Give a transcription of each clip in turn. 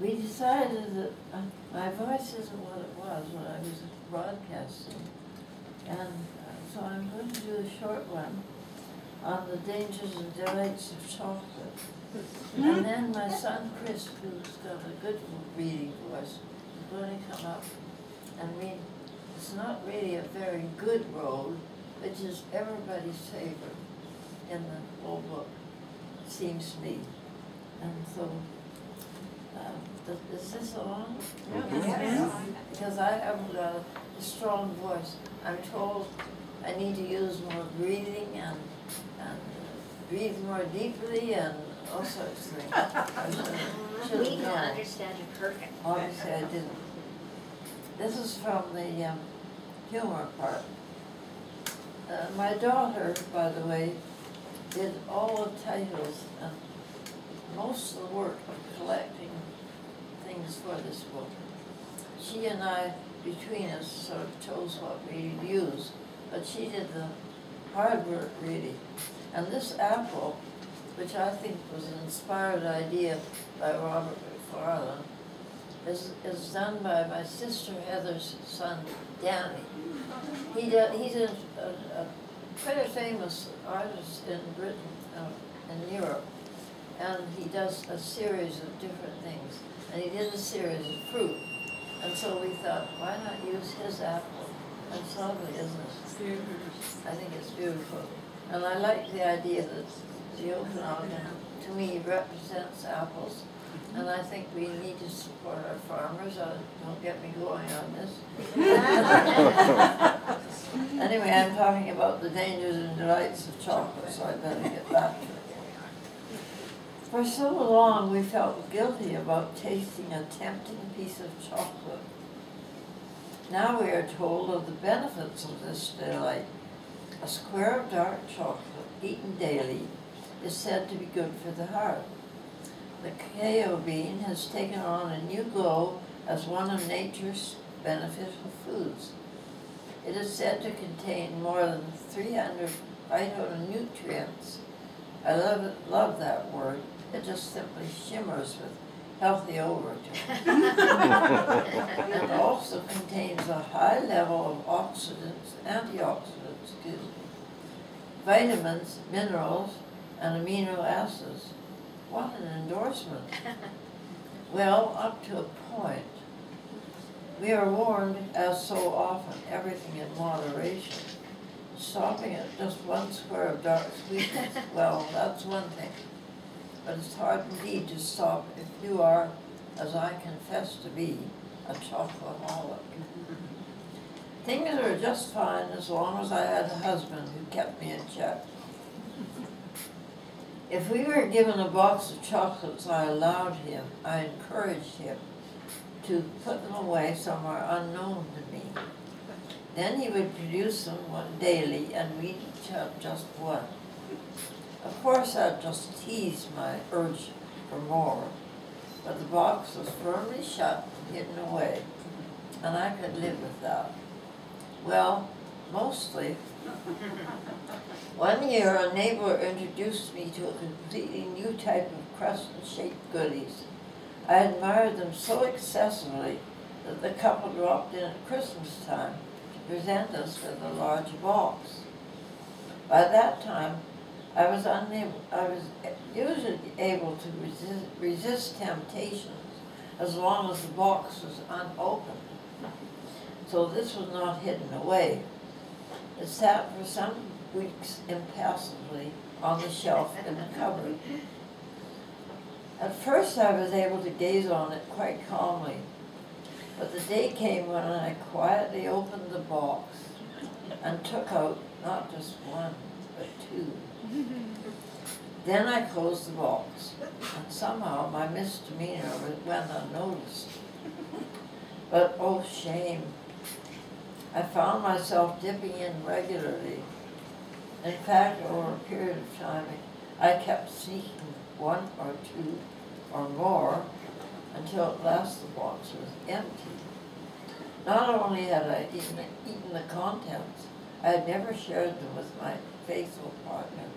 we decided that my voice isn't what it was when I was broadcasting. And so I'm going to do a short one on the dangers and delights of chocolate. And then my son Chris, who's got a good reading voice, is going to come up and read. It's not really a very good road, which is everybody's favorite in the whole book, it seems to me. And so, is this on? Yes. Because I have a strong voice. I'm told I need to use more breathing and breathe more deeply and all sorts of things. We can understand you perfect. Obviously I didn't. This is from the humor part. My daughter, by the way, did all the titles and most of the work of collecting things for this book. She and I, between us, sort of chose what we'd use, but she did the hard work, really. And this apple, which I think was an inspired idea by Robert McFarlane, is done by my sister Heather's son, Danny. He's quite a famous artist in Britain, in Europe, and he does a series of different things. And he did a series of fruit. And so we thought, why not use his apple? It's lovely, isn't it? I think it's beautiful. And I like the idea that the Okanagan, to me, represents apples. And I think we need to support our farmers. Don't get me going on this. Anyway, I'm talking about the dangers and delights of chocolate, so I better get back to it. For so long, we felt guilty about tasting a tempting piece of chocolate. Now we are told of the benefits of this delight. A square of dark chocolate, eaten daily, is said to be good for the heart. The cacao bean has taken on a new glow as one of nature's beneficial foods. It is said to contain more than 300 phytonutrients. I love that word. It just simply shimmers with healthy overtones. It also contains a high level of antioxidants, vitamins, minerals, and amino acids. What an endorsement. Well, up to a point. We are warned, as so often, everything in moderation. Stopping at just one square of dark sweetness, well, that's one thing. But it's hard indeed to stop if you are, as I confess to be, a chocoholic. Things were just fine as long as I had a husband who kept me in check. If we were given a box of chocolates, I encouraged him to put them away somewhere unknown to me. Then he would produce them daily, and we'd each have just one. Of course, I'd just tease my urge for more, but the box was firmly shut and hidden away, and I could live with that. Well, mostly. One year, a neighbor introduced me to a completely new type of crescent-shaped goodies. I admired them so excessively that the couple dropped in at Christmas time to present us with a large box. By that time, I was usually able to resist temptations as long as the box was unopened. So this was not hidden away. It sat for some weeks impassively on the shelf in the cupboard. At first I was able to gaze on it quite calmly, but the day came when I quietly opened the box and took out not just one, but two. Then I closed the box, and somehow my misdemeanor went unnoticed. But oh shame, I found myself dipping in regularly. In fact, over a period of time, I kept sneaking one or two or more until at last the box was empty. Not only had I eaten the contents, I had never shared them with my faithful partner.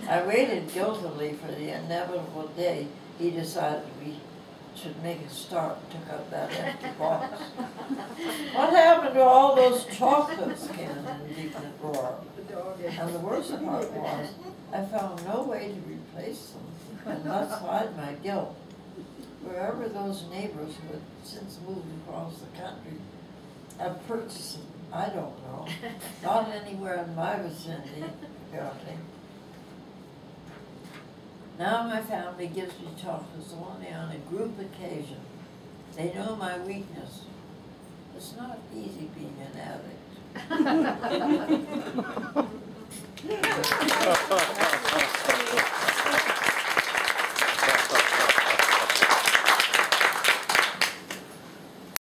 I waited guiltily for the inevitable day he decided we should make a start and took out that empty box. What happened to all those chocolates? Came an indignant roar. And the worst part was, I found no way to replace them and thus hide my guilt. Wherever those neighbors who had since moved across the country have purchased them, I don't know. Not anywhere in my vicinity, apparently. Now my family gives me chocolates only on a group occasion. They know my weakness. It's not easy being an addict.